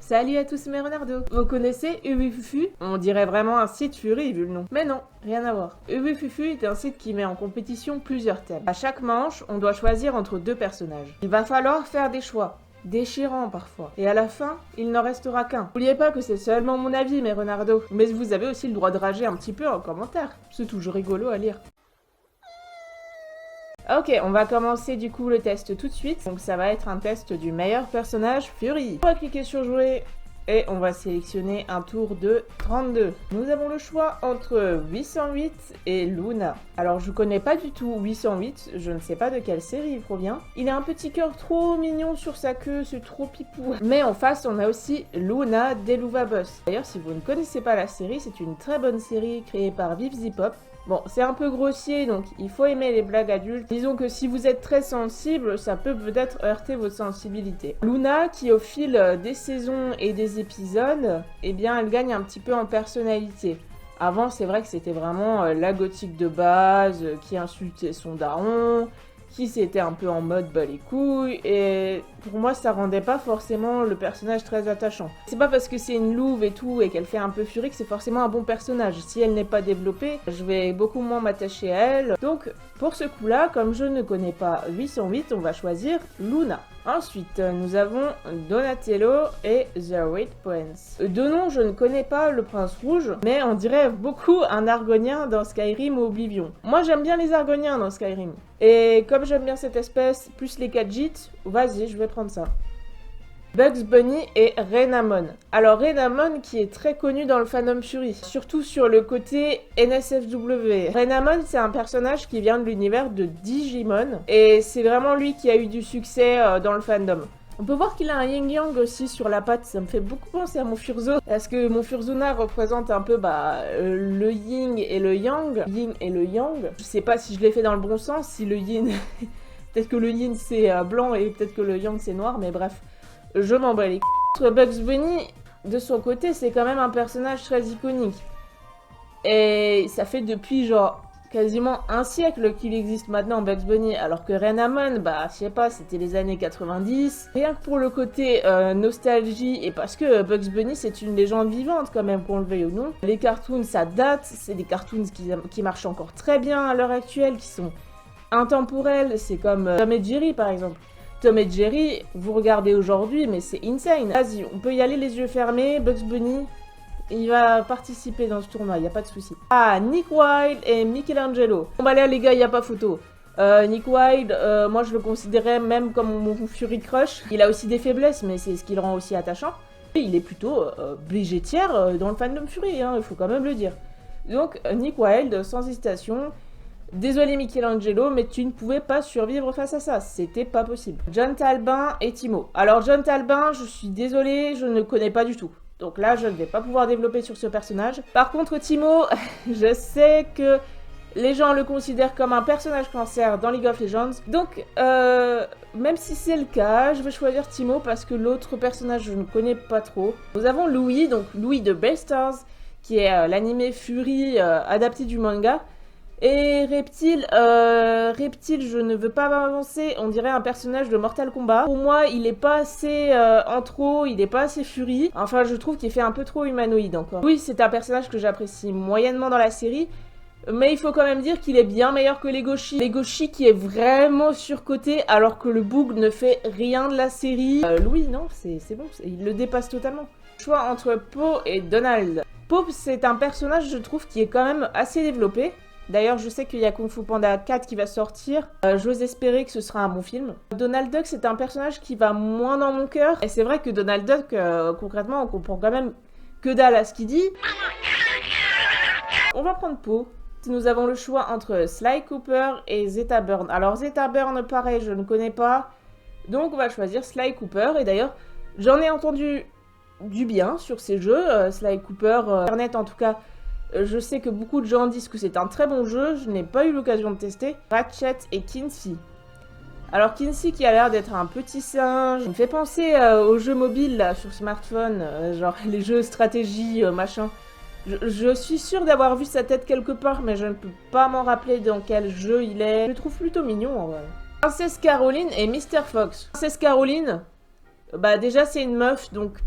Salut à tous mes renardos. Vous connaissez Ubufufu? On dirait vraiment un site Fury vu le nom. Mais non, rien à voir. Ubufufu est un site qui met en compétition plusieurs thèmes. À chaque manche, on doit choisir entre deux personnages. Il va falloir faire des choix. Déchirant parfois. Et à la fin, il n'en restera qu'un. N'oubliez pas que c'est seulement mon avis, mes renardos. Mais vous avez aussi le droit de rager un petit peu en commentaire. C'est toujours rigolo à lire. Ok, on va commencer du coup le test tout de suite. Donc ça va être un test du meilleur personnage Fury. On va cliquer sur jouer et on va sélectionner un tour de 32. Nous avons le choix entre 808 et Luna. Alors je connais pas du tout 808, je ne sais pas de quelle série il provient. Il a un petit cœur trop mignon sur sa queue, c'est trop pipou. Mais en face on a aussi Luna d'Eluvabus. D'ailleurs si vous ne connaissez pas la série, c'est une très bonne série créée par Viv Zipop. Bon, c'est un peu grossier, donc il faut aimer les blagues adultes. Disons que si vous êtes très sensible, ça peut peut-être heurter votre sensibilité. Luna, qui au fil des saisons et des épisodes, eh bien, elle gagne un petit peu en personnalité. Avant, c'est vrai que c'était vraiment la gothique de base, qui insultait son daron, qui c'était un peu en mode bas les couilles, et pour moi ça rendait pas forcément le personnage très attachant. C'est pas parce que c'est une louve et tout et qu'elle fait un peu furie que c'est forcément un bon personnage. Si elle n'est pas développée, je vais beaucoup moins m'attacher à elle. Donc pour ce coup là, comme je ne connais pas 808, on va choisir Luna. Ensuite, nous avons Donatello et The Red Prince. De nom, je ne connais pas le prince rouge, mais on dirait beaucoup un argonien dans Skyrim ou Oblivion. Moi, j'aime bien les argoniens dans Skyrim. Et comme j'aime bien cette espèce, plus les Khajiits, vas-y, je vais prendre ça. Bugs Bunny et Renamon. Alors Renamon qui est très connu dans le fandom Fury, surtout sur le côté NSFW. Renamon c'est un personnage qui vient de l'univers de Digimon et c'est vraiment lui qui a eu du succès dans le fandom. On peut voir qu'il a un yin-yang aussi sur la patte, ça me fait beaucoup penser à mon Furzo, parce que mon Furzona représente un peu le yin et le yang. Yin et le yang. Je sais pas si je l'ai fait dans le bon sens, si le yin... peut-être que le yin c'est blanc et peut-être que le yang c'est noir, mais bref. Je m'en bats les couilles. Bugs Bunny, de son côté, c'est quand même un personnage très iconique. Et ça fait depuis genre quasiment un siècle qu'il existe maintenant Bugs Bunny, alors que Renamon, je sais pas, c'était les années 90. Rien que pour le côté nostalgie, et parce que Bugs Bunny c'est une légende vivante quand même, qu'on le veuille ou non. Les cartoons, ça date, c'est des cartoons qui marchent encore très bien à l'heure actuelle, qui sont intemporels, c'est comme Tom et Jerry par exemple. Tom et Jerry, vous regardez aujourd'hui, mais c'est insane. Vas-y, on peut y aller les yeux fermés. Bugs Bunny, il va participer dans ce tournoi, il n'y a pas de souci. Ah, Nick Wilde et Michelangelo. Bon bah là les gars, il n'y a pas photo. Nick Wilde, moi je le considérais même comme mon Fury Crush. Il a aussi des faiblesses, mais c'est ce qui le rend aussi attachant. Et il est plutôt bligetière dans le fandom Fury, hein, il faut quand même le dire. Donc Nick Wilde, sans hésitation. Désolé Michelangelo, mais tu ne pouvais pas survivre face à ça, c'était pas possible. John Talbin et Timo. Alors John Talbin, je suis désolée, je ne connais pas du tout. Donc là, je ne vais pas pouvoir développer sur ce personnage. Par contre, Timo, je sais que les gens le considèrent comme un personnage cancer dans League of Legends. Donc, même si c'est le cas, je vais choisir Timo parce que l'autre personnage, je ne connais pas trop. Nous avons Louis, donc Louis de Stars, qui est l'animé Fury adapté du manga. Et Reptile, je ne veux pas m'avancer, on dirait un personnage de Mortal Kombat. Pour moi, il est pas assez intro, il est pas assez Fury. Enfin, je trouve qu'il fait un peu trop humanoïde encore. Oui, c'est un personnage que j'apprécie moyennement dans la série, mais il faut quand même dire qu'il est bien meilleur que Legoshi. Legoshi qui est vraiment surcoté, alors que le Boog ne fait rien de la série. Louis, non, c'est bon, il le dépasse totalement. Choix entre Poe et Donald. Poe, c'est un personnage, je trouve, qui est quand même assez développé. D'ailleurs, je sais qu'il y a Kung Fu Panda 4 qui va sortir. J'ose espérer que ce sera un bon film. Donald Duck, c'est un personnage qui va moins dans mon cœur. Et c'est vrai que Donald Duck, concrètement, on comprend quand même que dalle à ce qu'il dit. On va prendre Poe. Nous avons le choix entre Sly Cooper et Zeta Burn. Alors, Zeta Burn, pareil, je ne connais pas. Donc, on va choisir Sly Cooper. Et d'ailleurs, j'en ai entendu du bien sur ces jeux. Sly Cooper, Internet en tout cas. Je sais que beaucoup de gens disent que c'est un très bon jeu, je n'ai pas eu l'occasion de tester. Ratchet et Kinsey. Alors Kinsey qui a l'air d'être un petit singe, il me fait penser aux jeux mobiles là, sur smartphone, genre les jeux stratégie, machin. Je suis sûre d'avoir vu sa tête quelque part, mais je ne peux pas m'en rappeler dans quel jeu il est. Je le trouve plutôt mignon en vrai. Princesse Caroline et Mr. Fox. Princesse Caroline, déjà c'est une meuf, donc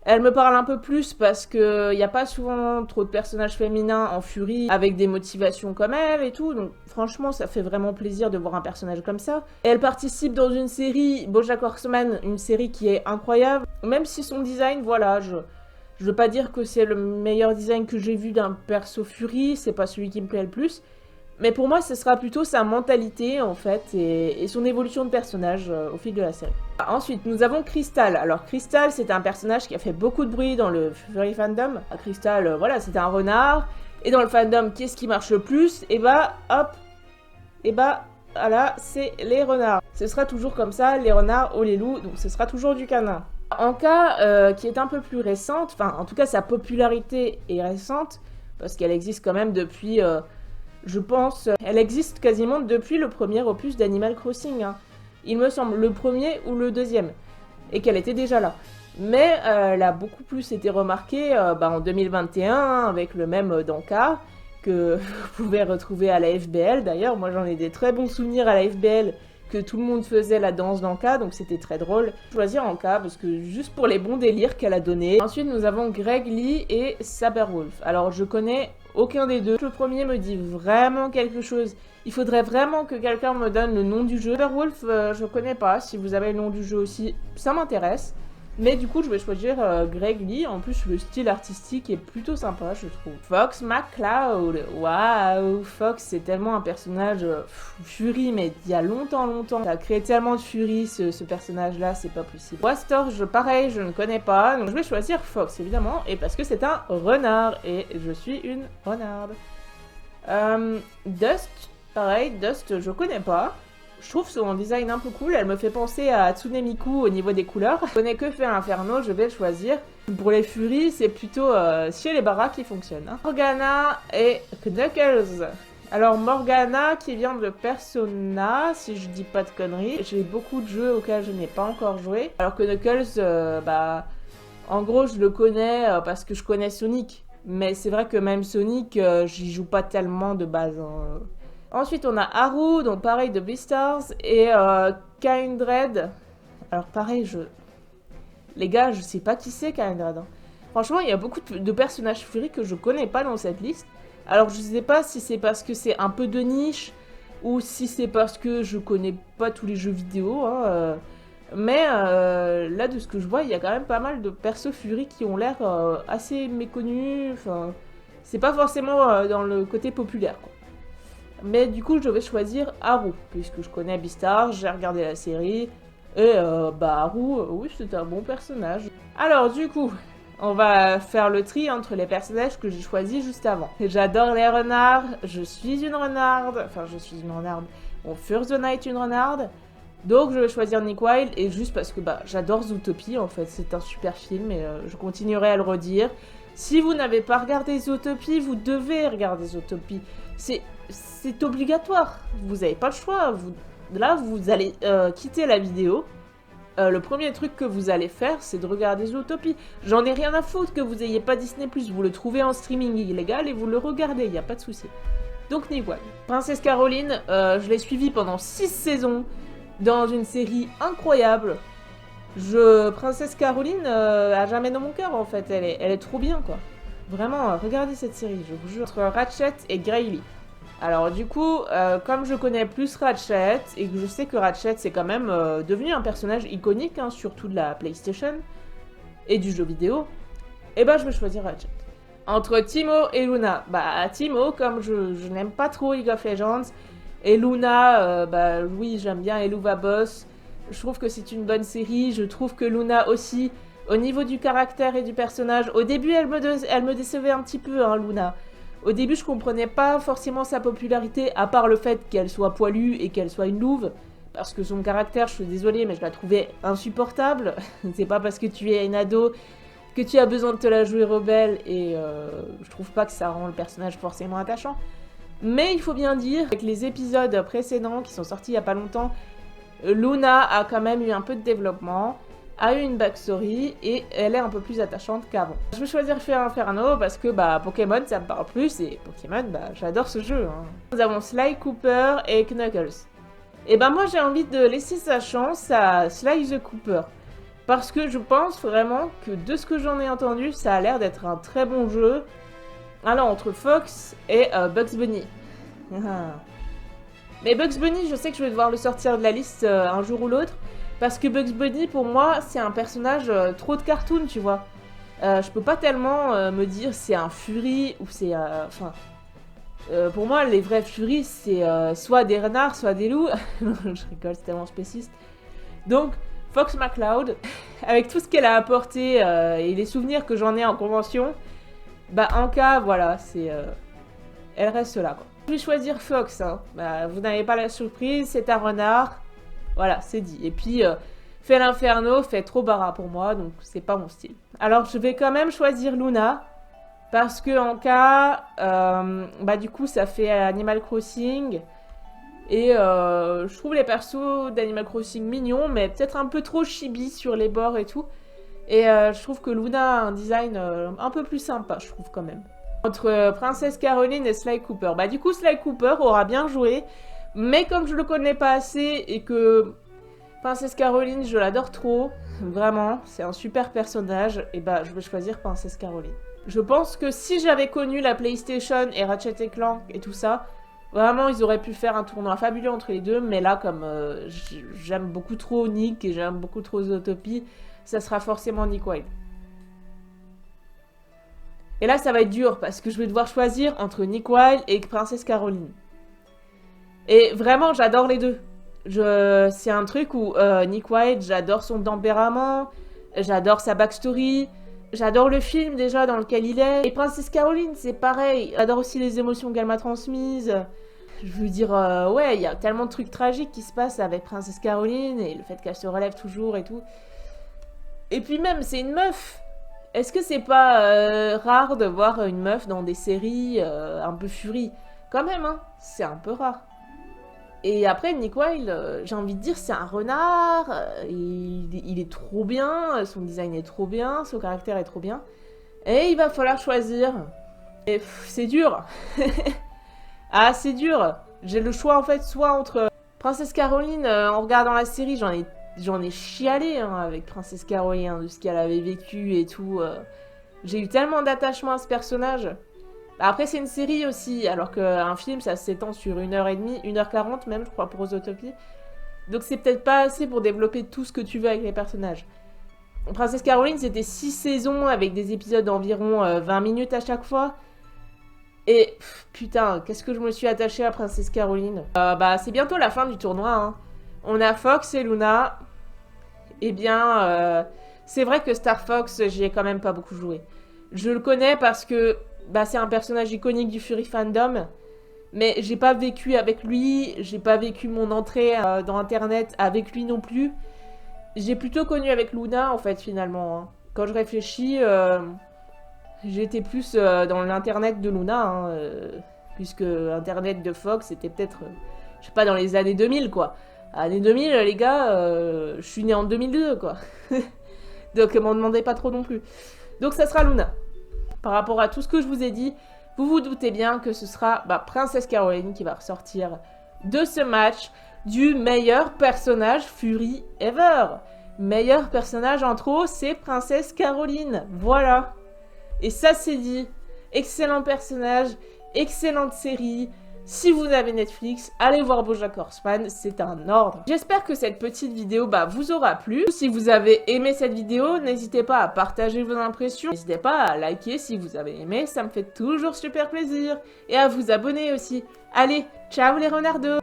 Elle me parle un peu plus parce que y a pas souvent trop de personnages féminins en Fury avec des motivations comme elle et tout, donc franchement ça fait vraiment plaisir de voir un personnage comme ça. Elle participe dans une série, BoJack Horseman, une série qui est incroyable, même si son design, voilà, je veux pas dire que c'est le meilleur design que j'ai vu d'un perso Fury, c'est pas celui qui me plaît le plus, mais pour moi ce sera plutôt sa mentalité en fait et son évolution de personnage au fil de la série. Ensuite, nous avons Crystal. Alors Crystal, c'est un personnage qui a fait beaucoup de bruit dans le Fury fandom. Crystal, voilà, c'est un renard. Et dans le fandom, qu'est-ce qui marche le plus? Et bah, hop, et bah, voilà, c'est les renards. Ce sera toujours comme ça, les renards ou les loups, donc ce sera toujours du canin. Anka, qui est un peu plus récente, enfin, en tout cas, sa popularité est récente, parce qu'elle existe quand même depuis, je pense, elle existe quasiment depuis le premier opus d'Animal Crossing, hein. Il me semble, le premier ou le deuxième, et qu'elle était déjà là. Mais elle a beaucoup plus été remarquée en 2021, avec le même Danka, que vous pouvez retrouver à la FBL. D'ailleurs, moi j'en ai des très bons souvenirs à la FBL, que tout le monde faisait la danse d'Anka, donc c'était très drôle. Choisir Anka, parce que juste pour les bons délires qu'elle a donnés. Ensuite, nous avons Greg Lee et Saberwolf. Alors, je connais aucun des deux. Le premier me dit vraiment quelque chose. Il faudrait vraiment que quelqu'un me donne le nom du jeu. Saberwolf, je connais pas. Si vous avez le nom du jeu aussi, ça m'intéresse. Mais du coup, je vais choisir Greg Lee. En plus, le style artistique est plutôt sympa, je trouve. Fox McCloud. Waouh, Fox, c'est tellement un personnage Fury, mais il y a longtemps. Ça a créé tellement de Fury, ce personnage-là, c'est pas possible. Wastorge, pareil, je ne connais pas. Donc, je vais choisir Fox, évidemment. Et parce que c'est un renard. Et je suis une renarde. Dust, pareil, Dust, je connais pas. Je trouve son design un peu cool, elle me fait penser à Tsune Miku au niveau des couleurs. Je connais que faire Inferno, je vais le choisir. Pour les Furies, c'est plutôt chez les Barra qui fonctionne. Hein. Morgana et Knuckles. Alors Morgana qui vient de Persona, si je dis pas de conneries. J'ai beaucoup de jeux auxquels je n'ai pas encore joué. Alors que Knuckles, en gros je le connais parce que je connais Sonic. Mais c'est vrai que même Sonic, j'y joue pas tellement de base. Hein. Ensuite, on a Haru, donc pareil de Beastars, et Kindred. Alors pareil, les gars, je sais pas qui c'est Kindred. Hein. Franchement, il y a beaucoup de personnages Fury que je connais pas dans cette liste. Alors je sais pas si c'est parce que c'est un peu de niche, ou si c'est parce que je connais pas tous les jeux vidéo. Hein, mais là, de ce que je vois, il y a quand même pas mal de persos Fury qui ont l'air assez méconnus. Enfin, c'est pas forcément dans le côté populaire, quoi. Mais du coup, je vais choisir Haru, puisque je connais Beastars, j'ai regardé la série, et Haru, oui, c'est un bon personnage. Alors, du coup, on va faire le tri entre les personnages que j'ai choisis juste avant. J'adore les renards, je suis une renarde, Bon, Furzona est une renarde, donc je vais choisir Nick Wilde, et juste parce que j'adore Zootopie, en fait, c'est un super film, et je continuerai à le redire. Si vous n'avez pas regardé Zootopie, vous devez regarder Zootopie. C'est obligatoire. Vous n'avez pas le choix. Là, vous allez quitter la vidéo. Le premier truc que vous allez faire, c'est de regarder Zootopie. J'en ai rien à foutre que vous n'ayez pas Disney+. Vous le trouvez en streaming illégal et vous le regardez. Il n'y a pas de souci. Donc, Nick Wilde. Princesse Caroline, je l'ai suivie pendant 6 saisons dans une série incroyable. Princesse Caroline, à jamais dans mon cœur, en fait. Elle est trop bien, quoi. Vraiment, regardez cette série, je vous jure. Entre Ratchet et Grayly. Alors du coup, comme je connais plus Ratchet, et que je sais que Ratchet c'est quand même devenu un personnage iconique, hein, surtout de la PlayStation, et du jeu vidéo, et je vais choisir Ratchet. Entre Teemo et Luna, Teemo, comme je n'aime pas trop League of Legends, et Luna, oui j'aime bien Eluva Boss, je trouve que c'est une bonne série, je trouve que Luna aussi, au niveau du caractère et du personnage, au début elle me décevait un petit peu, hein, Luna. Au début, je comprenais pas forcément sa popularité, à part le fait qu'elle soit poilue et qu'elle soit une louve. Parce que son caractère, je suis désolée, mais je la trouvais insupportable. C'est pas parce que tu es une ado que tu as besoin de te la jouer rebelle, et je trouve pas que ça rend le personnage forcément attachant. Mais il faut bien dire, avec les épisodes précédents qui sont sortis il y a pas longtemps, Luna a quand même eu un peu de développement, a eu une backstory et elle est un peu plus attachante qu'avant. Je vais choisir faire Inferno parce que Pokémon ça me parle plus et Pokémon j'adore ce jeu. Hein. Nous avons Sly Cooper et Knuckles. Et moi j'ai envie de laisser sa chance à Sly the Cooper. Parce que je pense vraiment que de ce que j'en ai entendu, ça a l'air d'être un très bon jeu. Alors, entre Fox et Bugs Bunny. Mais Bugs Bunny, je sais que je vais devoir le sortir de la liste un jour ou l'autre. Parce que Bugs Bunny, pour moi, c'est un personnage trop de cartoon, tu vois. Je peux pas tellement me dire c'est un Fury ou c'est... pour moi, les vrais Furies, c'est soit des renards, soit des loups. Je rigole, c'est tellement spéciste. Donc, Fox McCloud, avec tout ce qu'elle a apporté et les souvenirs que j'en ai en convention, bah en cas, voilà, c'est... elle reste là, quoi. Je vais choisir Fox, hein. Bah, vous n'avez pas la surprise, c'est un renard. Voilà, c'est dit. Et puis, fait l'inferno, fait trop bara pour moi, donc c'est pas mon style. Alors, je vais quand même choisir Luna, parce que en cas, bah du coup, ça fait Animal Crossing. Et je trouve les persos d'Animal Crossing mignons, mais peut-être un peu trop chibi sur les bords et tout. Et je trouve que Luna a un design un peu plus sympa, je trouve quand même. Entre Princesse Caroline et Sly Cooper. Bah du coup, Sly Cooper aura bien joué, mais comme je le connais pas assez et que Princesse Caroline, je l'adore trop, vraiment, c'est un super personnage, et bah je vais choisir Princesse Caroline. Je pense que si j'avais connu la PlayStation et Ratchet & Clank et tout ça, vraiment, ils auraient pu faire un tournoi fabuleux entre les deux, mais là, comme j'aime beaucoup trop Nick et j'aime beaucoup trop Zootopie, ça sera forcément Nick Wilde. Et là, ça va être dur, parce que je vais devoir choisir entre Nick Wilde et Princesse Caroline. Et vraiment, j'adore les deux. C'est un truc où Nick Wilde, j'adore son tempérament, j'adore sa backstory, j'adore le film déjà dans lequel il est. Et Princesse Caroline, c'est pareil, j'adore aussi les émotions qu'elle m'a transmises. Je veux dire, ouais, il y a tellement de trucs tragiques qui se passent avec Princesse Caroline et le fait qu'elle se relève toujours et tout. Et puis même, c'est une meuf. Est-ce que c'est pas rare de voir une meuf dans des séries un peu furie? Quand même, hein, c'est un peu rare. Et après, Nick Wilde, j'ai envie de dire, c'est un renard, il est trop bien, son design est trop bien, son caractère est trop bien. Et il va falloir choisir. Et c'est dur. Ah, c'est dur. J'ai le choix, en fait, soit entre Princesse Caroline, en regardant la série, j'en ai chialé hein, avec Princesse Caroline, hein, de ce qu'elle avait vécu et tout. J'ai eu tellement d'attachement à ce personnage. Après, c'est une série aussi, alors qu'un film, ça s'étend sur 1h30, 1h40 même, je crois, pour Zootopie. Donc c'est peut-être pas assez pour développer tout ce que tu veux avec les personnages. Princesse Caroline, c'était 6 saisons avec des épisodes d'environ 20 minutes à chaque fois. Et putain, qu'est-ce que je me suis attachée à Princesse Caroline. Bah, c'est bientôt la fin du tournoi. Hein. On a Fox et Luna. Eh bien, c'est vrai que Star Fox, j'y ai quand même pas beaucoup joué. Je le connais parce que bah, c'est un personnage iconique du Fury Fandom. Mais j'ai pas vécu avec lui, j'ai pas vécu mon entrée dans Internet avec lui non plus. J'ai plutôt connu avec Luna, en fait, finalement. Hein. Quand je réfléchis, j'étais plus dans l'Internet de Luna, hein, puisque Internet de Fox, c'était peut-être, je sais pas, dans les années 2000, quoi. Années 2000, les gars, je suis née en 2002, quoi. Donc, m'en demandez pas trop non plus. Donc, ça sera Luna. Par rapport à tout ce que je vous ai dit, vous vous doutez bien que ce sera Princesse Caroline qui va ressortir de ce match du meilleur personnage Fury ever. Meilleur personnage en trop, c'est Princesse Caroline. Voilà. Et ça, c'est dit. Excellent personnage, excellente série. Si vous avez Netflix, allez voir BoJack Horseman, c'est un ordre. J'espère que cette petite vidéo vous aura plu. Si vous avez aimé cette vidéo, n'hésitez pas à partager vos impressions. N'hésitez pas à liker si vous avez aimé, ça me fait toujours super plaisir. Et à vous abonner aussi. Allez, ciao les renardos!